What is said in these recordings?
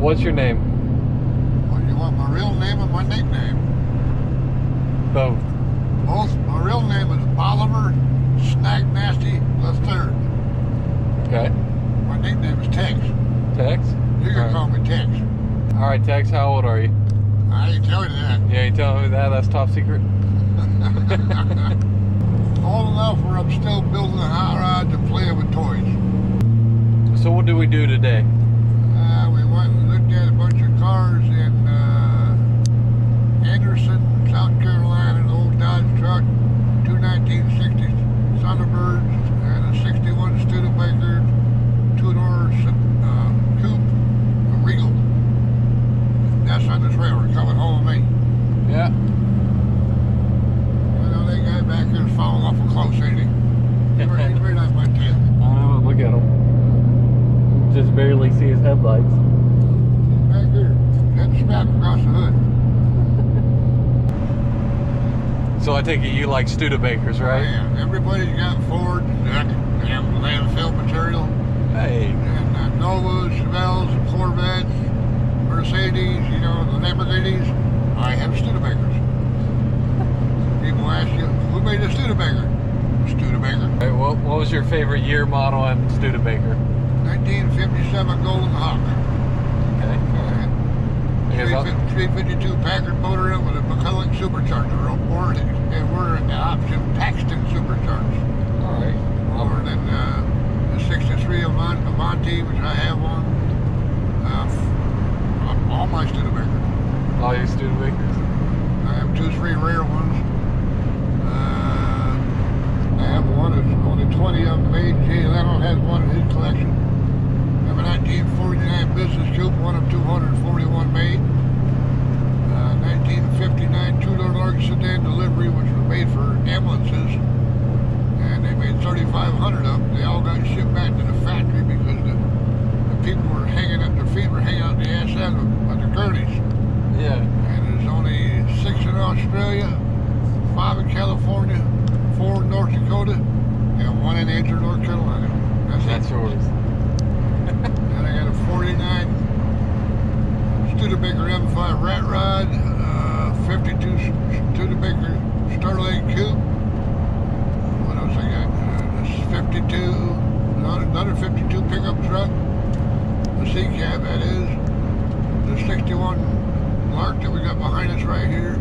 What's your name? Well, you want my real name or my nickname? Both. Both. My real name is Oliver Snag Nasty III. Okay. My nickname is Tex. Tex? You can call me Tex. All right, Tex, how old are you? I ain't telling you that. You ain't telling me that? That's top secret? Old enough where I'm still building hot rods and playing with toys. So what do we do today? We went and looked at a bunch of cars in Anderson, South Carolina, an old Dodge truck, two 1960 Thunderbirds, and a 61 Studebaker two-door coupe, a Regal. That's on the trailer coming home with me. Yeah. You know, that guy back there is falling awful close, ain't he? He's right on my tail. I know, look at him. Just barely see his headlights. Back here, that strap across the hood. So I take it you like Studebakers, right? Yeah, everybody's got Ford, landfill material, Hey. and Novas, Chevelles, Corvettes, Mercedes, you know, the Lamborghinis. I have Studebakers. People ask you, who made a Studebaker? Studebaker. All right, what was your favorite year, model, and Studebaker? 1957 Golden Hawk. Okay. 352 Packard motor in with a McCulloch supercharger, or an option Paxton supercharged. All right. Or then the 63 Avanti, which I have on. All my Studebakers. All your Studebakers? I have 2-3 rare ones. I have one that's only 20 of them made. Jay Leno has one in his collection. I have a 1949 business coupe, one of 241 made. 1959 two-door large sedan delivery, which was made for ambulances. And they made 3,500 of them. They all got shipped back to the factory because the people were hanging up, their feet were hanging out the ass end of the gurneys. Yeah. And there's only 6 in Australia, 5 in California, 4 in North Dakota, and 1 in Andrew, North Carolina. That's yours. And I got a 49 Studebaker M5 rat rod, 52 Studebaker Starlight coupe. What else I got? This 52, another 52 pickup truck, the C cab that is, the 61 Lark that we got behind us right here.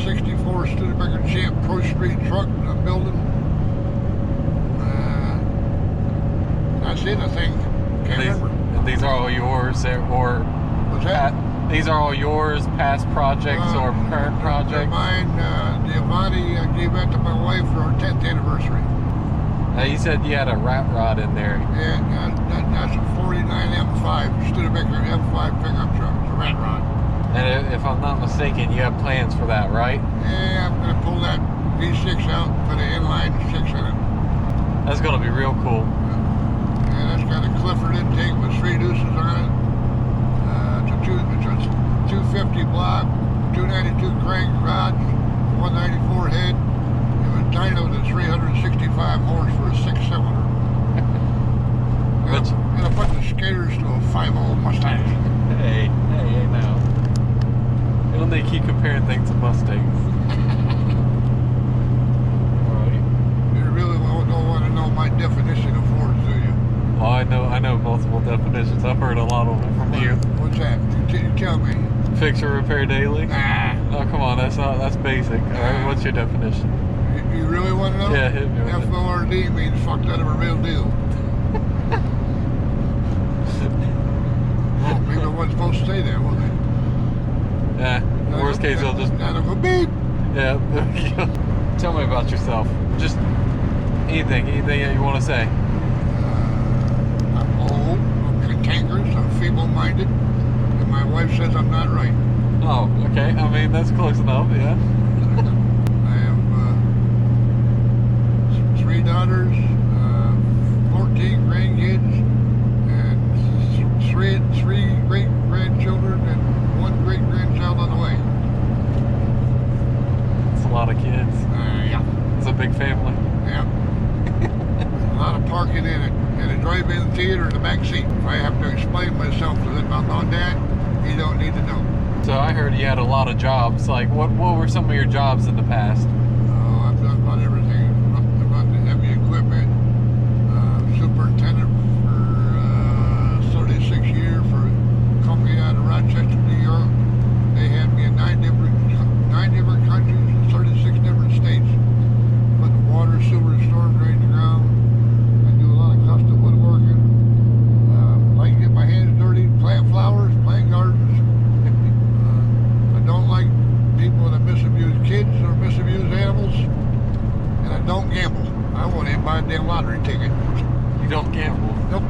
64 Studebaker Champ Pro Street truck I'm building. That's it, I think. Can't remember. These are all yours, or What's that? These are all yours, past projects or current projects? They're mine. The Avanti, I gave that to my wife for our 10th anniversary. Now you said you had a rat rod in there. Yeah, that's a 49 M5 Studebaker M5 pickup truck. It's a rat rod. And if I'm not mistaken, you have plans for that, right? Yeah, I'm going to pull that V6 out and put an inline 6 in it. That's going to be real cool. Yeah, that's got a Clifford intake with 3 deuces on it. It's a 250 block, 292 crank rods, 194 head. It was dynoed at 365 horse for a 6-cylinder. And I put the skaters to a 5.0 Mustang. Hey now. Don't they keep comparing things to Mustangs? Alright. You really don't want to know my definition of Fords, do you? Oh, I know multiple definitions. I've heard a lot of them from you. What's that? You tell me. Fix or repair daily? Nah. Oh, come on, that's basic. Alright, what's your definition? You really want to know? Yeah, hit me with it. F-O-R-D means fucked out of a real deal. Well, people weren't supposed to say that, were they? Yeah, worst case, they'll just... Now they'll go beep. Yeah, there you go. Tell me about yourself. Just anything that you want to say. I'm old, I'm cantankerous, I'm feeble-minded, and my wife says I'm not right. Oh, okay. I mean, that's close enough, yeah. I have 3 daughters, 14 grandkids, and 3 great-grandchildren, and 1 great-grandchild on the way. It's a lot of kids. Yeah. It's a big family. Yeah. A lot of parking in it, and a drive-in theater in the back seat. If I have to explain myself about that, you don't need to know. So I heard you had a lot of jobs. Like, what were some of your jobs in the past? Oh, I've done about everything. I've done the heavy equipment, superintendent for 36 years for a company out of Rochester, New York. They had me in nine different countries, 36 different states. Put the water, sewer, and storm drain the ground. I do a lot of custom woodworking. Like to get my hands dirty, plant flowers, plant gardens. I don't like people that misabuse kids or misabuse animals, and I don't gamble. I won't even buy a damn lottery ticket. You don't gamble? Nope,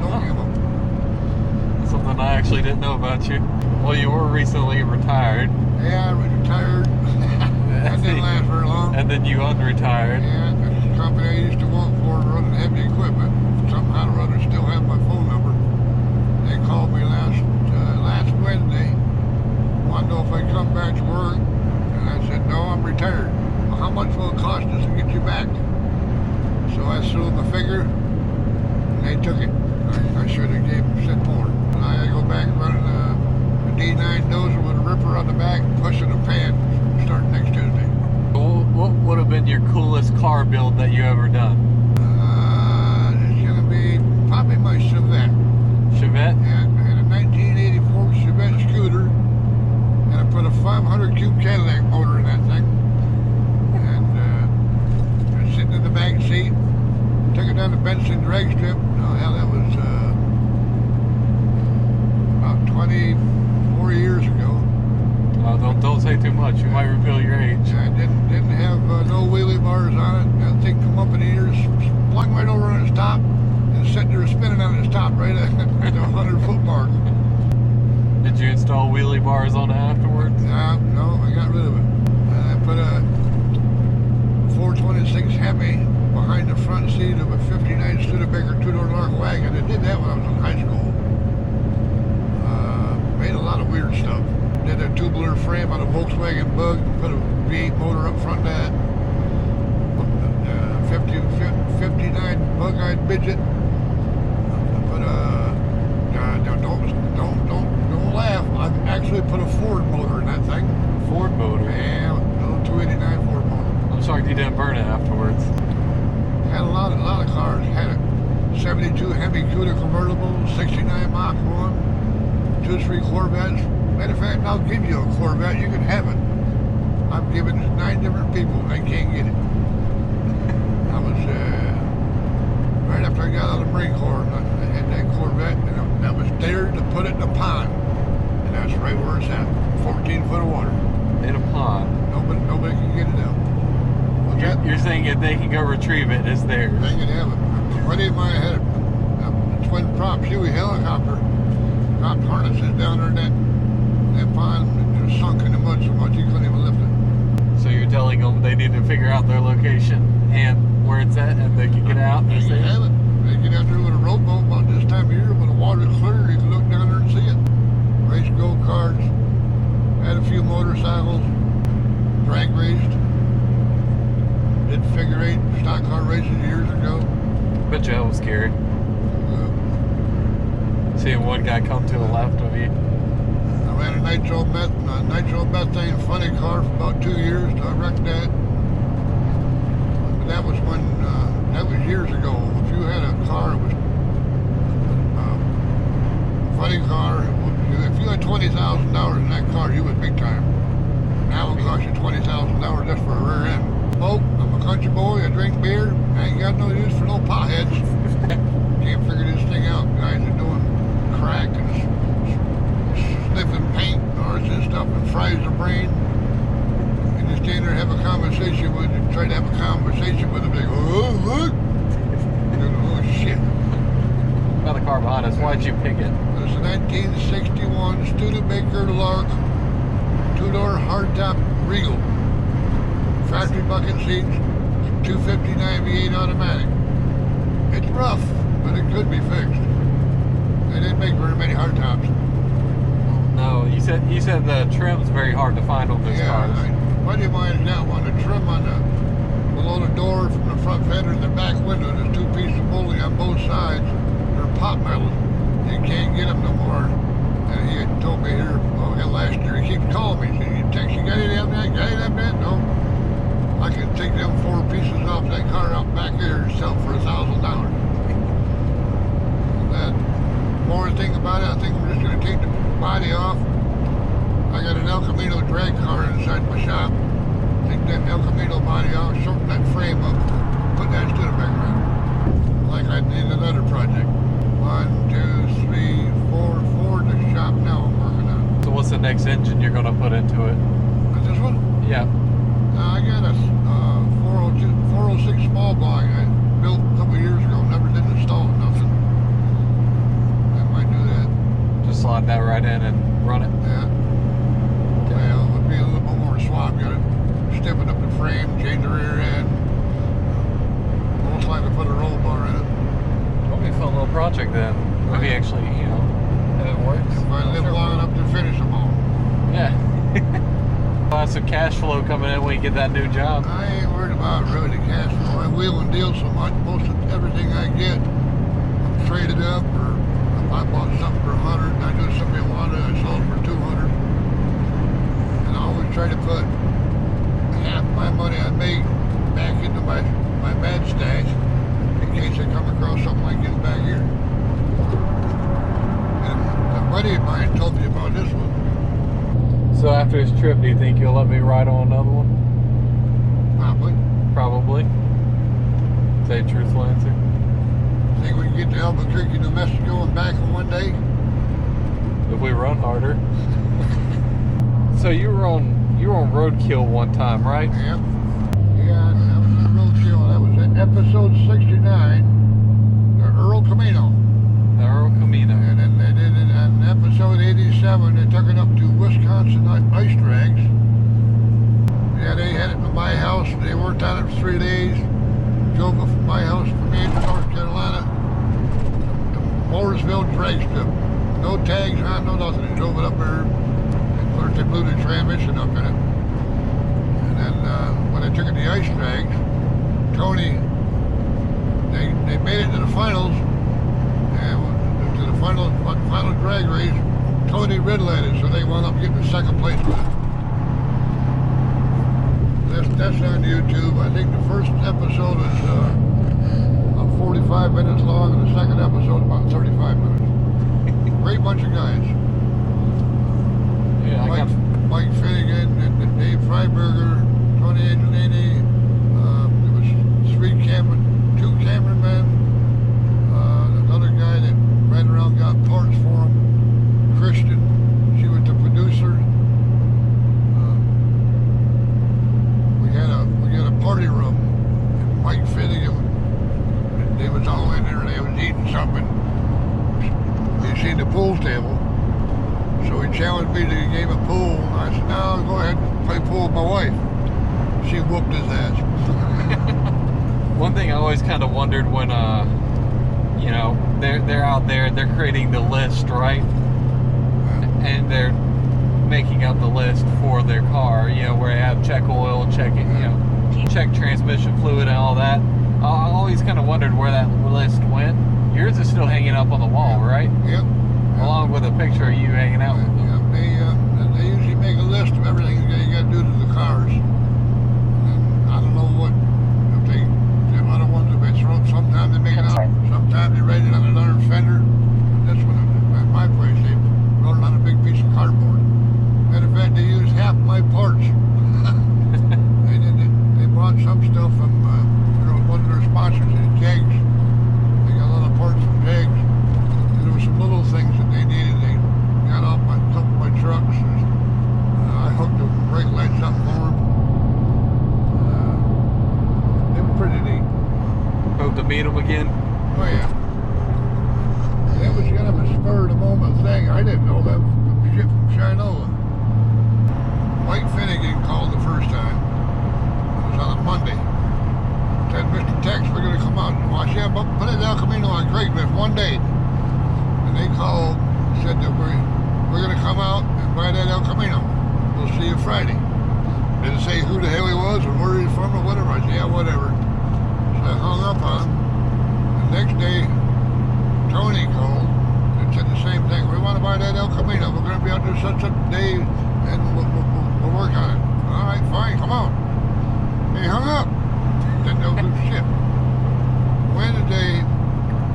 don't gamble. Something I actually didn't know about you. Well, you were recently retired. Yeah, I retired. That didn't last very long. And then you unretired. Yeah, the company I used to work for running heavy equipment. Somehow or other still have my phone number. They called me last Wednesday. Wanted to know if I'd come back to work. And I said, no, I'm retired. Well, how much will it cost us to get you back? So I threw them a figure, and they took it. I should have gave them $1 more. And I go back running a D9 dozer with a ripper on the back, pushing a pan, starting next Tuesday. What would have been your coolest car build that you ever done? It's going to be probably my Chevette. Chevette? Yeah, I had a 1984 Chevette scooter, and I put a 500 cube Cadillac motor in that thing. And I was sitting in the back seat, took it down the Benson drag strip. Oh, hell, that was about 24 years ago. Don't say too much. You might reveal your age. I didn't have no wheelie bars on it. That thing come up in the ears, flung right over on its top, and sitting there spinning on its top right at the 100-foot mark. Did you install wheelie bars on it afterwards? No, I got rid of it. And I put a 426 Hemi behind the front seat of a 59 Studebaker two-door dark wagon. I did that when I was in high school. Made a lot of weird stuff. Did a tubular frame on a Volkswagen Bug, put a V8 motor up front of that. 59 bug-eyed midget. Put a don't laugh. I actually put a Ford motor in that thing. Ford motor? Yeah, a little 289 Ford motor. I'm shocked you didn't burn it afterwards. Had a lot of cars. Had a 72 Hemi Cuda convertible, 69 Mach 1, 2-3 Corvettes. Matter of fact, I'll give you a Corvette. You can have it. I've given it to 9 different people and they can't get it. I was right after I got out of the Marine Corps. I had that Corvette, and I was dared to put it in a pond, and that's right where it's at. 14 foot of water in a pond. Nobody can get it out. You're saying if they can go retrieve it, it's theirs. They can have it. A buddy of mine had a twin prop Huey helicopter. Dropped harnesses down there in that pond. It was sunk in the mud so much he couldn't even lift it. So you're telling them they need to figure out their location and where it's at, and they can get out? They can have it. They get out there with a rowboat about this time of year when the water's clear. You can look down there and see it. Race go-karts. Had a few motorcycles. Drag raced. Did figure 8 stock car races years ago. Bet you that was scary. Seeing one guy come to the left of you. I ran a nitro methane funny car for about 2 years. I wrecked that. But that was when, that was years ago. If you had a car, it was a funny car. If you had $20,000 in that car, you was big time. Now it cost you $20,000 just for a rear end. Smoke, I'm a country boy, I drink beer. I ain't got no use for no potheads. Can't figure this thing out. Guys are doing crack and sniffing paint and RC stuff and fries their brain. And you stand there and have a conversation with them, try to have a conversation with them, they go, oh, look. Oh, shit. Got the car behind us. Why'd you pick it? It's a 1961 Studebaker Lark 2-door hardtop Regal. Factory bucket seats, 259 V8 automatic. It's rough, but it could be fixed. They didn't make very many hardtops. No, you said the trim's very hard to find on those cars. A buddy of mine's got one. The trim on below the door from the front fender and the back window. There's 2 pieces of molding on both sides. They're pot metal. You can't get them no more. body off. I got an El Camino drag car inside my shop. Take that El Camino body off, shorten that frame up, put that Studebaker on it. Like I did another project. 1, 2, 3, 4, 4 in the shop now I'm working on. So what's the next engine you're gonna put into it? Is this one? Yeah. I got a 406 small block I built a couple years ago, never did install it, nothing. I might do that. Just slide that right in and run it. Yeah. Well, it would be a little bit more swab. Got to stiffen up the frame, change the rear end. Most likely put a roll bar in it. It'll be a fun little project then. Maybe actually, you know, if it works. If I live long enough to finish them all. Yeah. We'll have some cash flow coming in when you get that new job. I ain't worried about really the cash flow. I wheel and deal so much. Most of everything I get, I'm traded up, or if I bought something for 100 and I knew somebody wanted it, I sold it for 200. And I always try to put half my money I make back into my bad stash in case I come across something like this back here. And a buddy of mine told me about this one. So after this trip, do you think you'll let me ride on another one? Probably. Probably. Say a truthful answer. Think we can get to Albuquerque, New Mexico and back in one day? If we run harder. So you were on Roadkill one time, right? Yep. Yeah, that was the Roadkill. That was in episode 69, the Earl Camino. The Earl Camino. And then they did it on episode 87. They took it up to Wisconsin ice drags. Yeah, they had it in my house. They worked on it for 3 days. Drove it from my house from me to North Carolina to Mooresville drag strip. No tags on, no nothing. They drove it up there. And first they blew the transmission up in it. And then when they took it to the ice drags, Tony, they made it to the finals. And to the final drag race, Tony red lighted, so they wound up getting the second place with it. That's on YouTube. I think the first episode is about 45 minutes long, and the second episode is about 35 minutes. Great bunch of guys. Yeah, Mike Finnegan and Dave Freiberger, Tony Angelini. There was two cameramen. Another guy that ran around, got parts for him. Christian, she was the producer. We had a party room. And Mike Finnegan, they was all in there. They was eating something. They seen the pool table. So he challenged me to a game of pool. I said, no, go ahead and play pool with my wife. She whooped his ass. One thing I always kind of wondered when, you know, they're out there, they're creating the list, right? Yeah. And they're making up the list for their car, you know, where they have check oil, check it, you know, check transmission fluid and all that. I always kind of wondered where that list went. Yours is still hanging up on the wall, right? Yep. Along with a picture of you hanging out with them. Yeah, they usually make a list of everything you got to do to the cars. And I don't know what, if they, them other ones have been thrown, sometimes they make it up, sometimes they write it on another fender. This one, at my place, they wrote it on a big piece of cardboard. Matter of fact, they used half my parts. They bought some stuff from one of their sponsors, Jags. They got a lot of parts from Jags. There were some little things that they needed. They got off a couple of my trucks. And, I hooked the brake lights up for them. They were pretty neat. Hope to meet them again. Oh yeah. That was kind of a spur of the moment thing. I didn't know that shit from Chinola. Mike Finnegan called the first time. It was on a Monday. Said, Mr. Tex, we're going to come out and watch you. But put it El Camino on Craigslist one day. And they called, said that we're going to come out and buy that El Camino. We'll see you Friday. Didn't say who the hell he was or where he's from or whatever. I said, yeah, whatever. So I hung up on him. The next day, Tony called and said the same thing. We want to buy that El Camino. We're going to be out there such a day and we'll work on it. All right, fine, come on. He hung up. Didn't know who shit. Wednesday,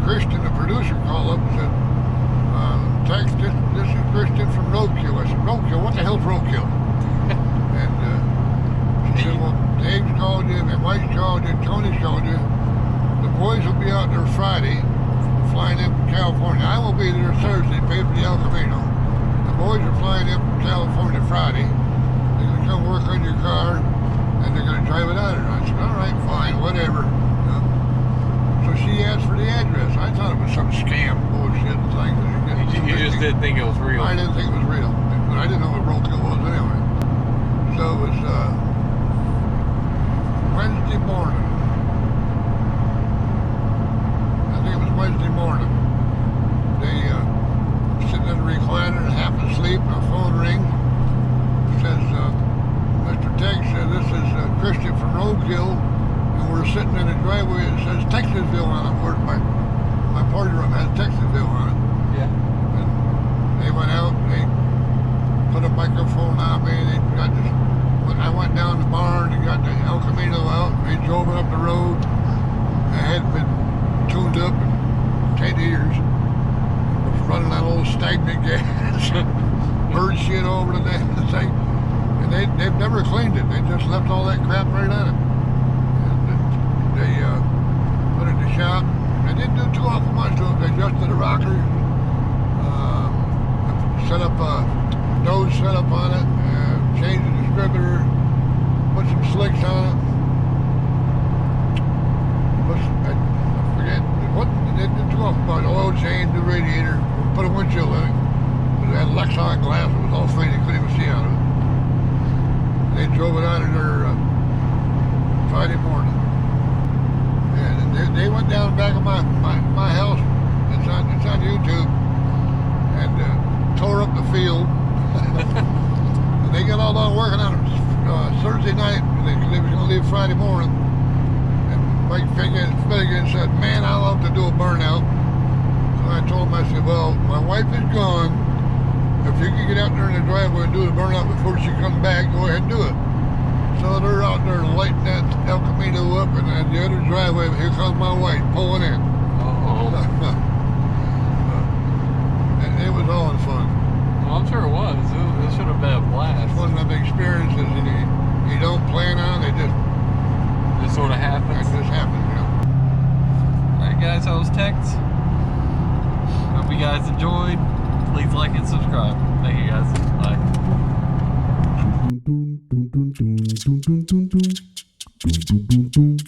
Christian, the producer, called up and said, Tex, this is Christian from Roadkill. I said, Roadkill? What the hell's Roadkill? And she said, well, Dave's called you, and Mike's called you, and Tony's called you. The boys will be out there Friday, flying in from California. I will be there Thursday, paid for the El Camino. The boys are flying in from California Friday. They're going to come work on your car, and they're going to drive it out of there. I said, all right, fine, whatever. So she asked for the address. I thought it was some scam bullshit thing. You just didn't think it was real. I didn't think it was real. I didn't know what Roadkill was anyway. So it was Wednesday morning. I think it was Wednesday morning. They sitting in the recliner, half asleep, and a phone rings. It says, Mr. Tex said, this is Christian from Roadkill, and we're sitting in a driveway that says Texasville on it, where my party room has Texasville on it. Yeah. And they went out, they put a microphone on me, they got this, I went down the barn, they got the El Camino out, and they drove it up the road. I hadn't been tuned up in 10 years. It was running that old stagnant gas, bird shit over the thing. And they've never cleaned it. They just left all that crap right on it. And they put it in the shop. They didn't do too awful much to it. They adjusted the rocker, set up a nose setup on it, changed the distributor, put some slicks on it. I forget what they did too awful much. Oil change, the radiator, put a windshield in it. It had Lexan glass. It was all faded. Couldn't even see out of it. They drove it out of there Friday morning. And they went down the back of my house. It's on YouTube. And tore up the field. And they got all done working on it Thursday night. They was going to leave Friday morning. And Mike Finnegan said, man, I love to do a burnout. So I told him, I said, well, my wife is gone. If you can get out there in the driveway and do the burnout before she comes back, go ahead and do it. So they're out there lighting that El Camino up, and at the other driveway, here comes my wife pulling in. Uh-oh. And it was all in fun. Well, I'm sure it was. It should have been a blast. It's one of them experiences that you don't plan on, they Just sort of happens. It just happens, you know. Alright guys, that was Tex. Hope you guys enjoyed. Please like and subscribe. Thank you guys. Bye. Bum, bum, bum, bum, bum, bum, bum, bum, bum, bum, bum, bum, bum, bum, bum,